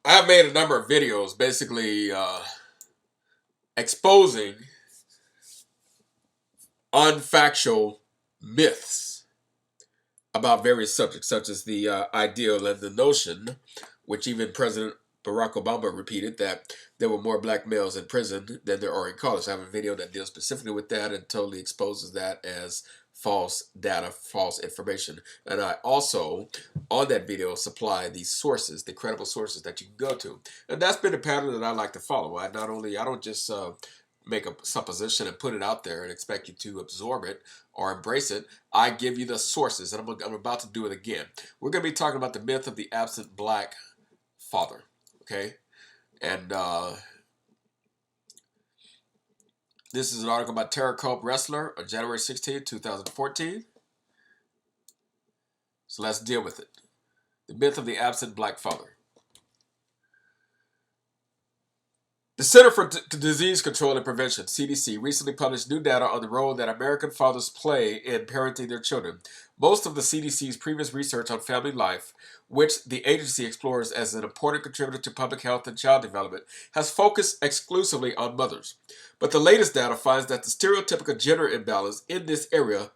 I have made a number of videos basically exposing unfactual myths about various subjects, such as the ideal and the notion, which even President Barack Obama repeated, that there were more black males in prison than there are in college. I have a video that deals specifically with that and totally exposes that as false data, false information. And I also, on that video, supply the sources, the credible sources that you can go to. And that's been a pattern that I like to follow. I don't just make a supposition and put it out there and expect you to absorb it or embrace it. I give you the sources, and I'm about to do it again. We're going to be talking about the myth of the absent black father, okay? And this is an article by Tara Cope Wrestler on January 16, 2014. So let's deal with it. The myth of the absent black father. The Center for Disease Control and Prevention, CDC, recently published new data on the role that American fathers play in parenting their children. Most of the CDC's previous research on family life, which the agency explores as an important contributor to public health and child development, has focused exclusively on mothers. But the latest data finds that the stereotypical gender imbalance in this area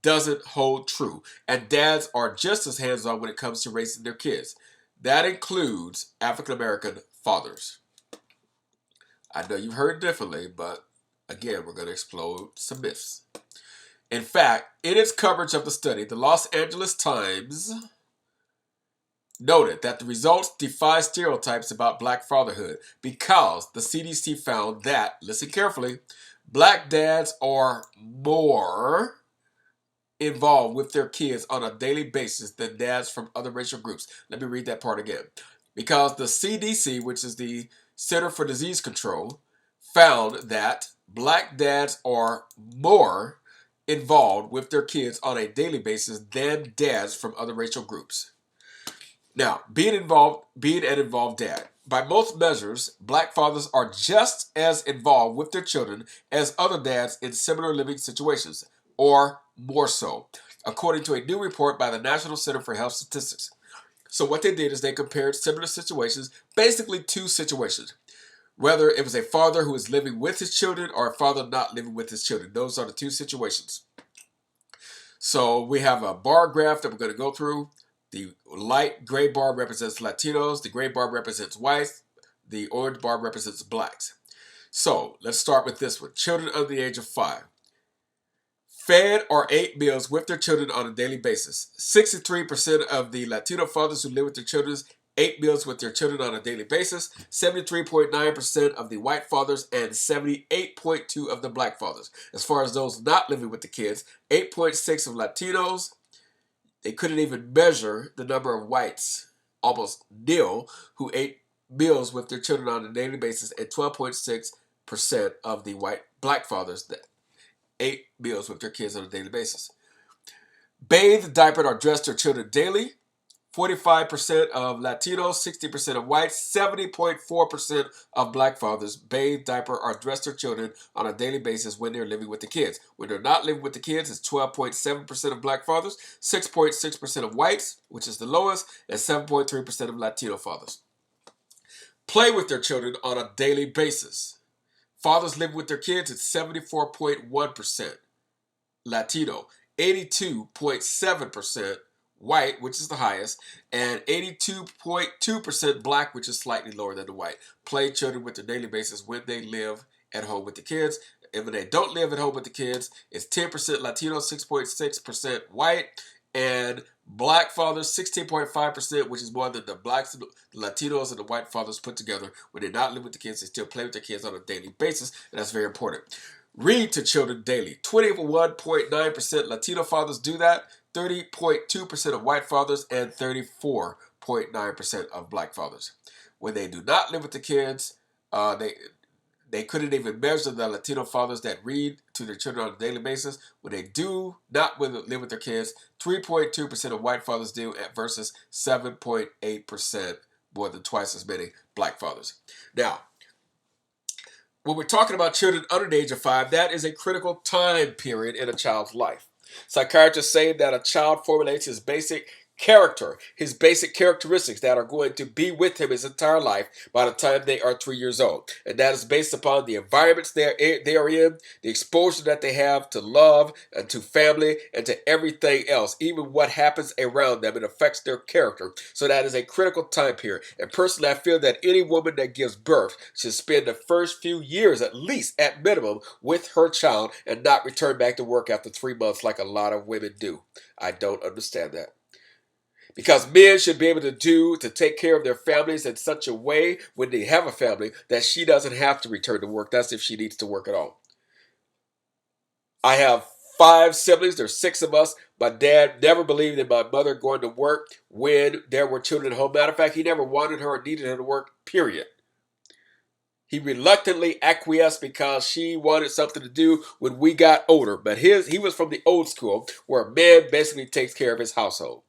doesn't hold true, and dads are just as hands-on when it comes to raising their kids. That includes African American fathers. I know you've heard differently, but again, we're going to explode some myths. In fact, in its coverage of the study, the Los Angeles Times noted that the results defy stereotypes about black fatherhood because the CDC found that, listen carefully, black dads are more involved with their kids on a daily basis than dads from other racial groups. Let me read that part again. Because the CDC, which is the Center for Disease Control, found that black dads are more involved with their kids on a daily basis than dads from other racial groups. Now, being an involved dad. By most measures, black fathers are just as involved with their children as other dads in similar living situations, or more so, according to a new report by the National Center for Health Statistics. So what they did is they compared similar situations, basically two situations. Whether it was a father who is living with his children or a father not living with his children. Those are the two situations. So we have a bar graph that we're going to go through. The light gray bar represents Latinos. The gray bar represents whites. The orange bar represents blacks. So let's start with this one. Children under the age of 5. Fed or ate meals with their children on a daily basis. 63% of the Latino fathers who live with their children ate meals with their children on a daily basis. 73.9% of the white fathers and 78.2% of the black fathers. As far as those not living with the kids, 8.6% of Latinos. They couldn't even measure the number of whites, almost nil, who ate meals with their children on a daily basis, and 12.6% of the black fathers that ate meals with their kids on a daily basis. Bathed, diapered, or dressed their children daily. 45% of Latinos, 60% of whites, 70.4% of black fathers bathe, diaper, or dress their children on a daily basis when they're living with the kids. When they're not living with the kids, it's 12.7% of black fathers, 6.6% of whites, which is the lowest, and 7.3% of Latino fathers. Play with their children on a daily basis. Fathers living with their kids, it's 74.1% Latino, 82.7% white, which is the highest, and 82.2% black, which is slightly lower than the white. Play children with their daily basis when they live at home with the kids. And when they don't live at home with the kids, it's 10% Latino, 6.6% white, and black fathers, 16.5%, which is more than the blacks, the Latinos, and the white fathers put together. When they not live with the kids, they still play with their kids on a daily basis, and that's very important. Read to children daily. 21.9% Latino fathers do that, 30.2% of white fathers, and 34.9% of black fathers. When they do not live with the kids, they couldn't even measure the Latino fathers that read to their children on a daily basis. When they do not live with their kids, 3.2% of white fathers do versus 7.8%, more than twice as many black fathers. Now, when we're talking about children under the age of 5, that is a critical time period in a child's life. Psychiatrists say that a child formulates his basic character, his basic characteristics that are going to be with him his entire life by the time they are 3 years old. And that is based upon the environments they are in, the exposure that they have to love and to family and to everything else, even what happens around them. It affects their character. So that is a critical time period. And personally, I feel that any woman that gives birth should spend the first few years, at least at minimum, with her child and not return back to work after 3 months like a lot of women do. I don't understand that. Because men should be able to take care of their families in such a way when they have a family that she doesn't have to return to work. That's if she needs to work at all. I have 5 siblings. There's 6 of us. My dad never believed in my mother going to work when there were children at home. Matter of fact, he never wanted her or needed her to work, period. He reluctantly acquiesced because she wanted something to do when we got older. But he was from the old school where a man basically takes care of his household.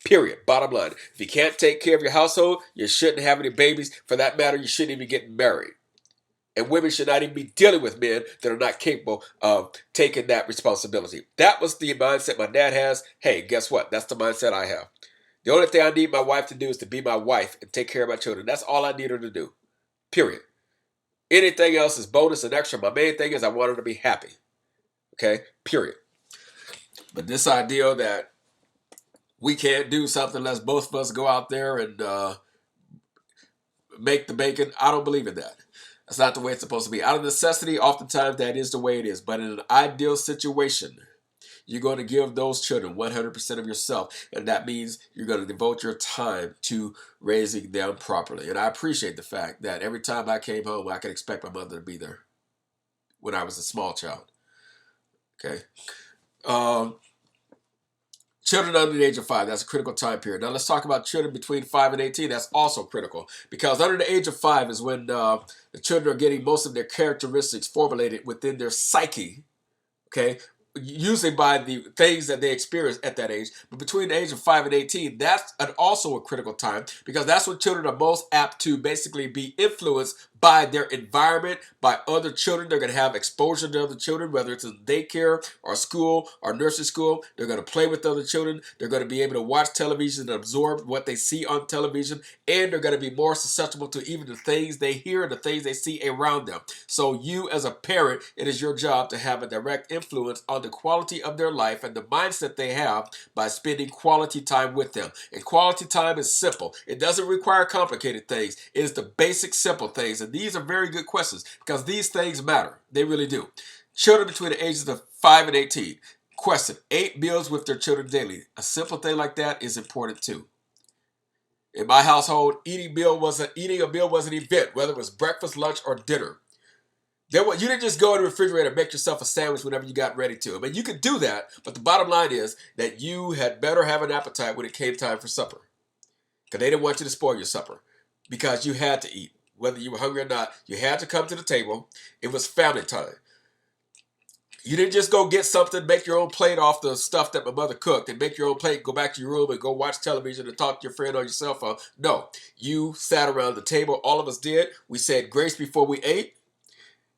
Period. Bottom line. If you can't take care of your household, you shouldn't have any babies. For that matter, you shouldn't even get married. And women should not even be dealing with men that are not capable of taking that responsibility. That was the mindset my dad has. Hey, guess what? That's the mindset I have. The only thing I need my wife to do is to be my wife and take care of my children. That's all I need her to do. Period. Anything else is bonus and extra. My main thing is I want her to be happy. Okay? Period. But this idea that we can't do something unless both of us go out there and make the bacon, I don't believe in that. That's not the way it's supposed to be. Out of necessity, oftentimes that is the way it is. But in an ideal situation, you're going to give those children 100% of yourself. And that means you're going to devote your time to raising them properly. And I appreciate the fact that every time I came home, I could expect my mother to be there when I was a small child. Okay. Children under the age of 5, that's a critical time period. Now let's talk about children between 5 and 18. That's also critical because under the age of 5 is when the children are getting most of their characteristics formulated within their psyche, okay? Usually by the things that they experience at that age. But between the age of 5 and 18, that's also a critical time because that's when children are most apt to basically be influenced by their environment, by other children. They're going to have exposure to other children, whether it's in daycare or school or nursery school. They're going to play with other children. They're going to be able to watch television and absorb what they see on television. And they're going to be more susceptible to even the things they hear and the things they see around them. So you as a parent, it is your job to have a direct influence on the quality of their life and the mindset they have by spending quality time with them. And quality time is simple. It doesn't require complicated things. It is the basic simple things. And these are very good questions because these things matter. They really do. Children between the ages of 5 and 18. Question: 8 meals with their children daily. A simple thing like that is important too. In my household, eating a meal was an event, whether it was breakfast, lunch, or dinner. You didn't just go in the refrigerator and make yourself a sandwich whenever you got ready to. I mean, you could do that, but the bottom line is that you had better have an appetite when it came time for supper. Because they didn't want you to spoil your supper. Because you had to eat. Whether you were hungry or not, you had to come to the table. It was family time. You didn't just go get something, make your own plate off the stuff that my mother cooked, and make your own plate, go back to your room and go watch television and talk to your friend on your cell phone. No, you sat around the table. All of us did. We said grace before we ate.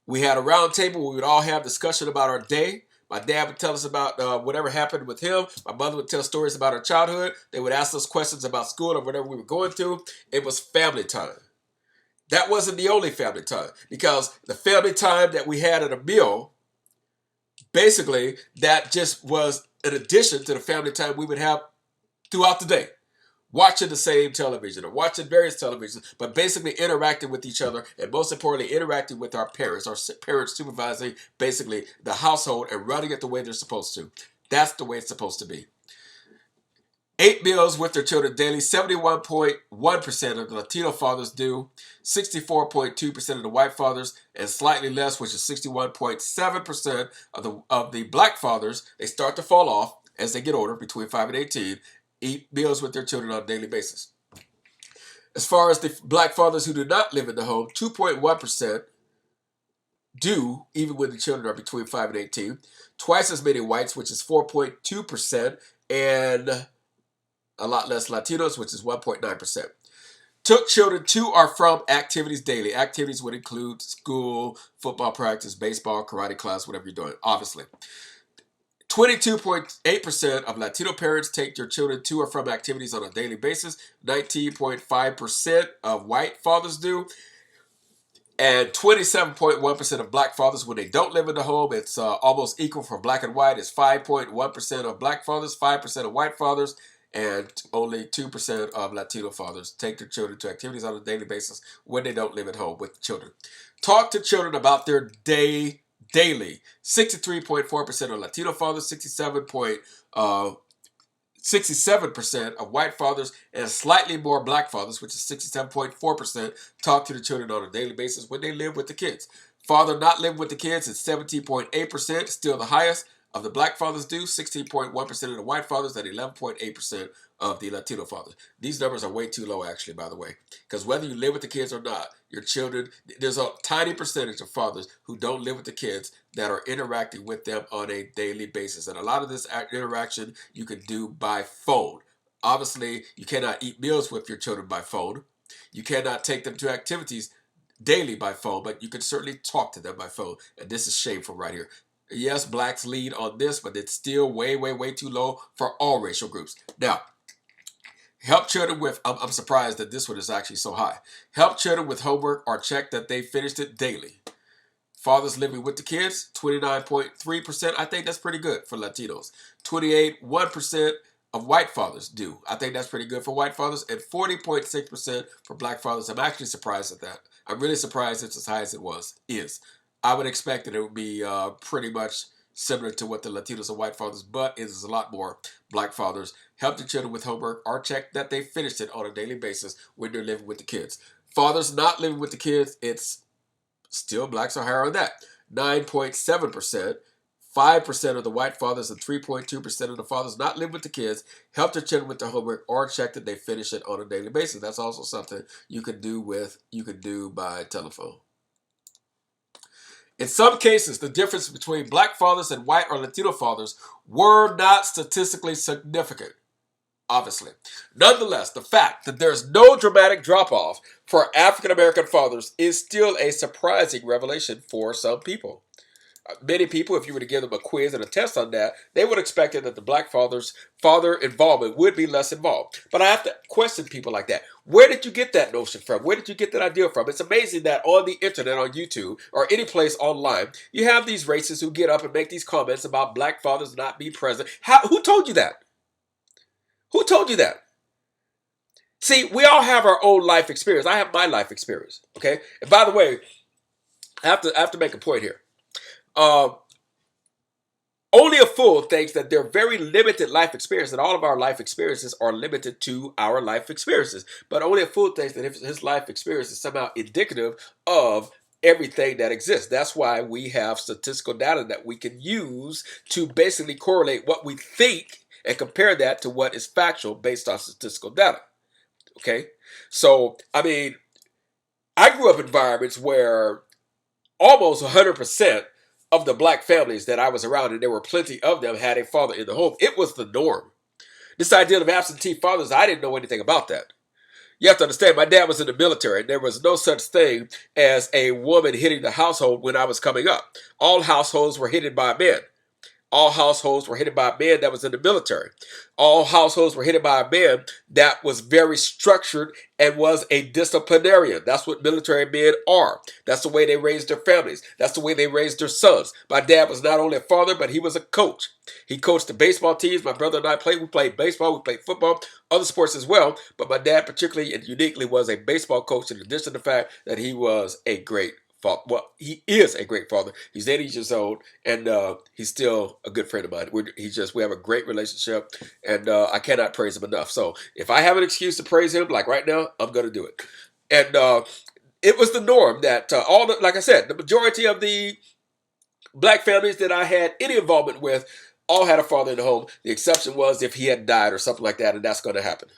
We had a round table where we would all have discussion about our day. My dad would tell us about whatever happened with him. My mother would tell stories about her childhood. They would ask us questions about school or whatever we were going through. It was family time. That wasn't the only family time because the family time that we had at a meal, basically, that just was an addition to the family time we would have throughout the day. Watching the same television or watching various televisions, but basically interacting with each other and most importantly, interacting with our parents supervising basically the household and running it the way they're supposed to. That's the way it's supposed to be. 8 meals with their children daily. 71.1% of the Latino fathers do. 64.2% of the white fathers, and slightly less, which is 61.7% of the black fathers. They start to fall off as they get older, between 5 and 18. Eat meals with their children on a daily basis. As far as the black fathers who do not live in the home, 2.1% do, even when the children are between 5 and 18. Twice as many whites, which is 4.2%, and a lot less Latinos, which is 1.9%. Took children to or from activities daily. Activities would include school, football practice, baseball, karate class, whatever you're doing, obviously. 22.8% of Latino parents take their children to or from activities on a daily basis. 19.5% of white fathers do. And 27.1% of black fathers, when they don't live in the home, it's almost equal for black and white. It's 5.1% of black fathers, 5% of white fathers, and only 2% of Latino fathers take their children to activities on a daily basis when they don't live at home with children. Talk to children about their day daily. 63.4% of Latino fathers, 67% of white fathers, and slightly more black fathers, which is 67.4%, talk to the children on a daily basis when they live with the kids. Father not living with the kids is 17.8%, still the highest of the black fathers do, 16.1% of the white fathers, and 11.8% of the Latino fathers. These numbers are way too low, actually, by the way, because whether you live with the kids or not, your children, there's a tiny percentage of fathers who don't live with the kids that are interacting with them on a daily basis. And a lot of this interaction you can do by phone. Obviously, you cannot eat meals with your children by phone. You cannot take them to activities daily by phone, but you can certainly talk to them by phone. And this is shameful right here. Yes, blacks lead on this, but it's still way, way, way too low for all racial groups. Now, help children with, I'm surprised that this one is actually so high. Help children with homework or check that they finished it daily. Fathers living with the kids, 29.3%. I think that's pretty good for Latinos. 28.1% of white fathers do. I think that's pretty good for white fathers. And 40.6% for black fathers. I'm actually surprised at that. I'm really surprised it's as high as it is. I would expect that it would be pretty much similar to what the Latinos and white fathers, but it is a lot more black fathers. Help the children with homework or check that they finished it on a daily basis when they're living with the kids. Fathers not living with the kids, it's still blacks are higher on that. 9.7%. 5% of the white fathers and 3.2% of the fathers not living with the kids help their children with their homework or check that they finish it on a daily basis. That's also something you can do by telephone. In some cases, the difference between black fathers and white or Latino fathers were not statistically significant, obviously. Nonetheless, the fact that there's no dramatic drop-off for African American fathers is still a surprising revelation for some people. Many people, if you were to give them a quiz and a test on that, they would expect that the black father's father involvement would be less involved. But I have to question people like that. Where did you get that notion from? Where did you get that idea from? It's amazing that on the internet, on YouTube, or any place online, you have these racists who get up and make these comments about black fathers not being present. Who told you that? Who told you that? See, we all have our own life experience. I have my life experience, okay? And by the way, I have to make a point here. Only a fool thinks that their very limited life experience, and all of our life experiences are limited to our life experiences. But only a fool thinks that his life experience is somehow indicative of everything that exists. That's why we have statistical data that we can use to basically correlate what we think and compare that to what is factual based on statistical data. Okay? So, I mean, I grew up in environments where almost 100% of the black families that I was around, and there were plenty of them, had a father in the home. It was the norm. This idea of absentee fathers, I didn't know anything about that. You have to understand, my dad was in the military, and there was no such thing as a woman hitting the household when I was coming up. All households were headed by men. All households were headed by a man that was in the military. All households were headed by a man that was very structured and was a disciplinarian. That's what military men are. That's the way they raised their families. That's the way they raised their sons. My dad was not only a father, but he was a coach. He coached the baseball teams. My brother and I played. We played baseball. We played football, other sports as well. But my dad particularly and uniquely was a baseball coach, in addition to the fact that he was a great father. Well, he is a great father. He's 80 years old, and he's still a good friend of mine. We have a great relationship, and I cannot praise him enough. So if I have an excuse to praise him, like right now, I'm going to do it. And it was the norm that like I said, the majority of the black families that I had any involvement with all had a father in the home. The exception was if he had died or something like that, and that's going to happen.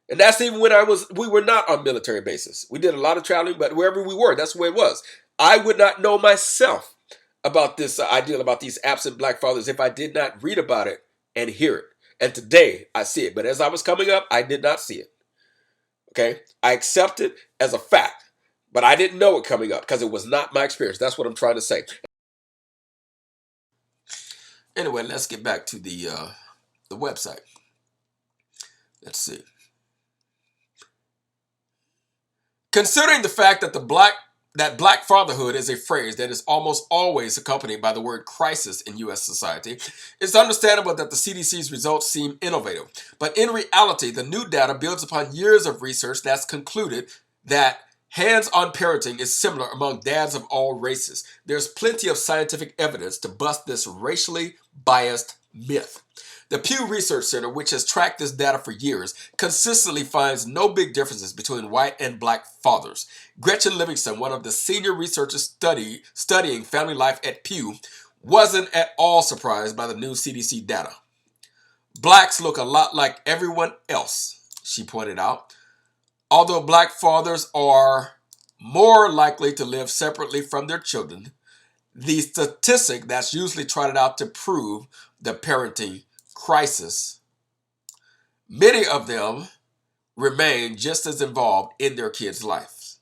And that's even when we were not on military bases. We did a lot of traveling, but wherever we were, that's the way it was. I would not know myself about this ideal about these absent black fathers if I did not read about it and hear it. And today I see it. But as I was coming up, I did not see it. Okay? I accept it as a fact, but I didn't know it coming up because it was not my experience. That's what I'm trying to say. Anyway, let's get back to the website. Let's see. Considering the fact that black fatherhood is a phrase that is almost always accompanied by the word crisis in U.S. society, it's understandable that the CDC's results seem innovative. But in reality, the new data builds upon years of research that's concluded that hands-on parenting is similar among dads of all races. There's plenty of scientific evidence to bust this racially biased myth. The Pew Research Center, which has tracked this data for years, consistently finds no big differences between white and black fathers. Gretchen Livingston, one of the senior researchers studying family life at Pew, wasn't at all surprised by the new CDC data. Blacks look a lot like everyone else, she pointed out. Although black fathers are more likely to live separately from their children, the statistic that's usually trotted out to prove the parenting crisis, many of them remain just as involved in their kids' lives.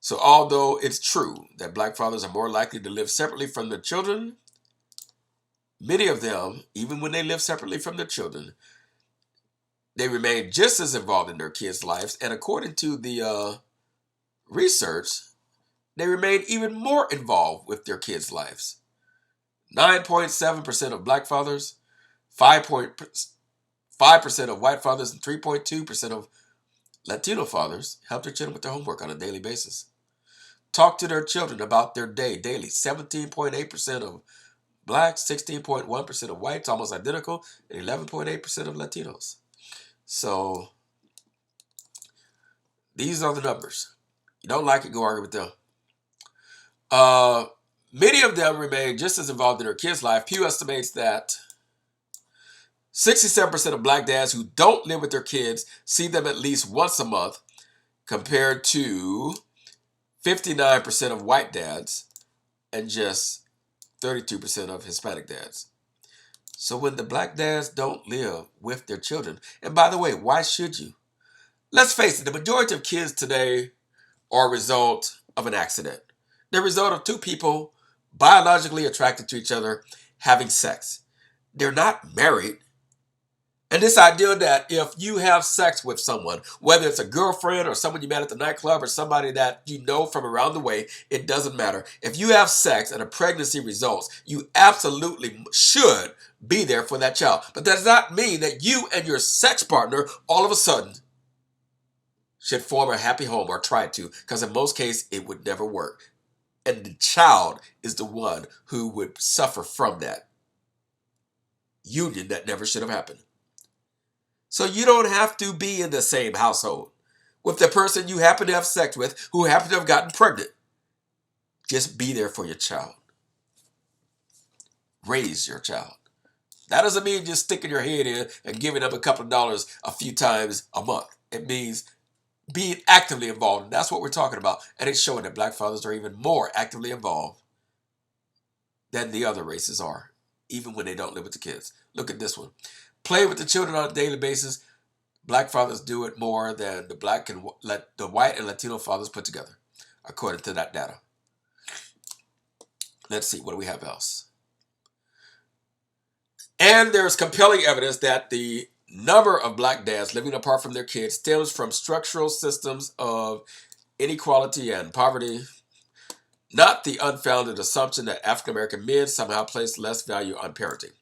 So although it's true that black fathers are more likely to live separately from their children, many of them, even when they live separately from their children, they remain just as involved in their kids' lives. And according to the research, they remain even more involved with their kids' lives. 9.7% of black fathers, 5.5% of white fathers, and 3.2% of Latino fathers help their children with their homework on a daily basis. Talk to their children about their day daily. 17.8% of blacks, 16.1% of whites, almost identical, and 11.8% of Latinos. So these are the numbers. You don't like it, go argue with them. Many of them remain just as involved in their kids' life. Pew estimates that 67% of black dads who don't live with their kids see them at least once a month, compared to 59% of white dads and just 32% of Hispanic dads. So when the black dads don't live with their children, and by the way, why should you? Let's face it, the majority of kids today are a result of an accident. They're a result of two people biologically attracted to each other having sex. They're not married. And this idea that if you have sex with someone, whether it's a girlfriend or someone you met at the nightclub or somebody that you know from around the way, it doesn't matter. If you have sex and a pregnancy results, you absolutely should be there for that child. But that does not mean that you and your sex partner all of a sudden should form a happy home or try to, because in most cases it would never work. And the child is the one who would suffer from that union that never should have happened. So you don't have to be in the same household with the person you happen to have sex with who happen to have gotten pregnant. Just be there for your child. Raise your child. That doesn't mean just sticking your head in and giving up a couple of dollars a few times a month. It means being actively involved. And that's what we're talking about. And it's showing that black fathers are even more actively involved than the other races are, even when they don't live with the kids. Look at this one. Play with the children on a daily basis. Black fathers do it more than the white and Latino fathers put together, according to that data. Let's see, what do we have else? And there's compelling evidence that the number of black dads living apart from their kids stems from structural systems of inequality and poverty, not the unfounded assumption that African American men somehow place less value on parenting.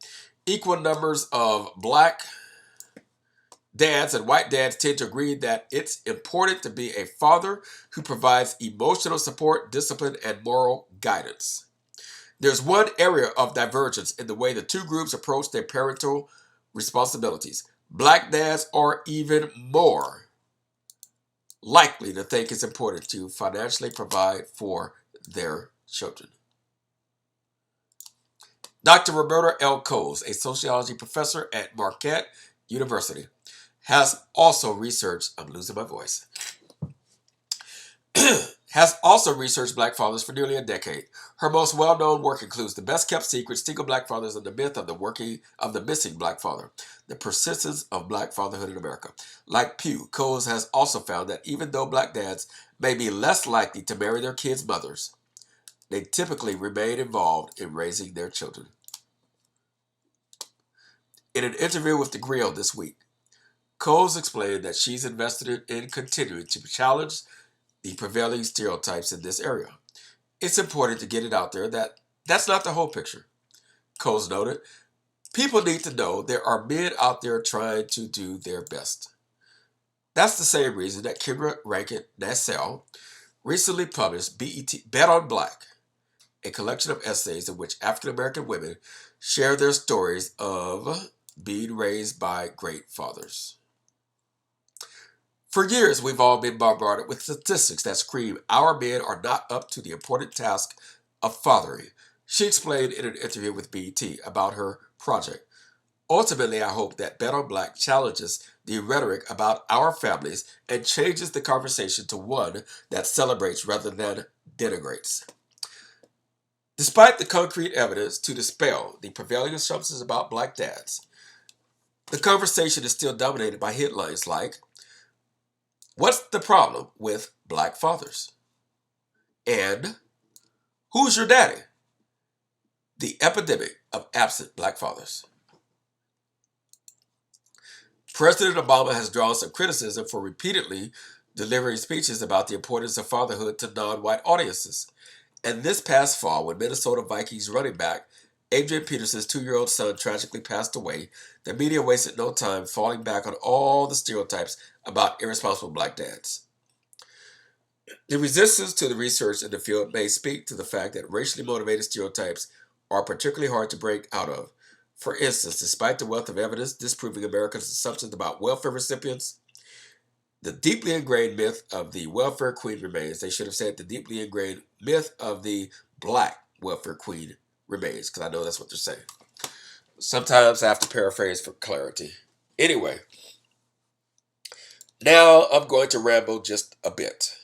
Equal numbers of black dads and white dads tend to agree that it's important to be a father who provides emotional support, discipline, and moral guidance. There's one area of divergence in the way the two groups approach their parental responsibilities. Black dads are even more likely to think it's important to financially provide for their children. Dr. Roberta L. Coles, a sociology professor at Marquette University, has also researched, I'm losing my voice, has also researched black fathers for nearly a decade. Her most well-known work includes The Best Kept Secret, Single Black Fathers, and the Myth of the Missing Black Father, The Persistence of Black Fatherhood in America. Like Pew, Coles has also found that even though black dads may be less likely to marry their kids' mothers, they typically remain involved in raising their children. In an interview with The Grill this week, Coles explained that she's invested in continuing to challenge the prevailing stereotypes in this area. It's important to get it out there that that's not the whole picture. Coles noted, people need to know there are men out there trying to do their best. That's the same reason that Kimra Rankin Nassau recently published Bet on Black, a collection of essays in which African American women share their stories of being raised by great fathers. For years, we've all been bombarded with statistics that scream our men are not up to the important task of fathering, she explained in an interview with BET about her project. Ultimately, I hope that Bet on Black challenges the rhetoric about our families and changes the conversation to one that celebrates rather than denigrates. Despite the concrete evidence to dispel the prevailing assumptions about black dads, the conversation is still dominated by headlines like, "What's the problem with black fathers?" and "Who's your daddy?" The epidemic of absent black fathers. President Obama has drawn some criticism for repeatedly delivering speeches about the importance of fatherhood to non-white audiences. And this past fall, when Minnesota Vikings running back Adrian Peterson's 2-year-old son tragically passed away, the media wasted no time falling back on all the stereotypes about irresponsible black dads. The resistance to the research in the field may speak to the fact that racially motivated stereotypes are particularly hard to break out of. For instance, despite the wealth of evidence disproving America's assumptions about welfare recipients, the deeply ingrained myth of the welfare queen remains. They should have said the deeply ingrained myth of the black welfare queen remains, because I know that's what they're saying. Sometimes I have to paraphrase for clarity. Anyway, now I'm going to ramble just a bit.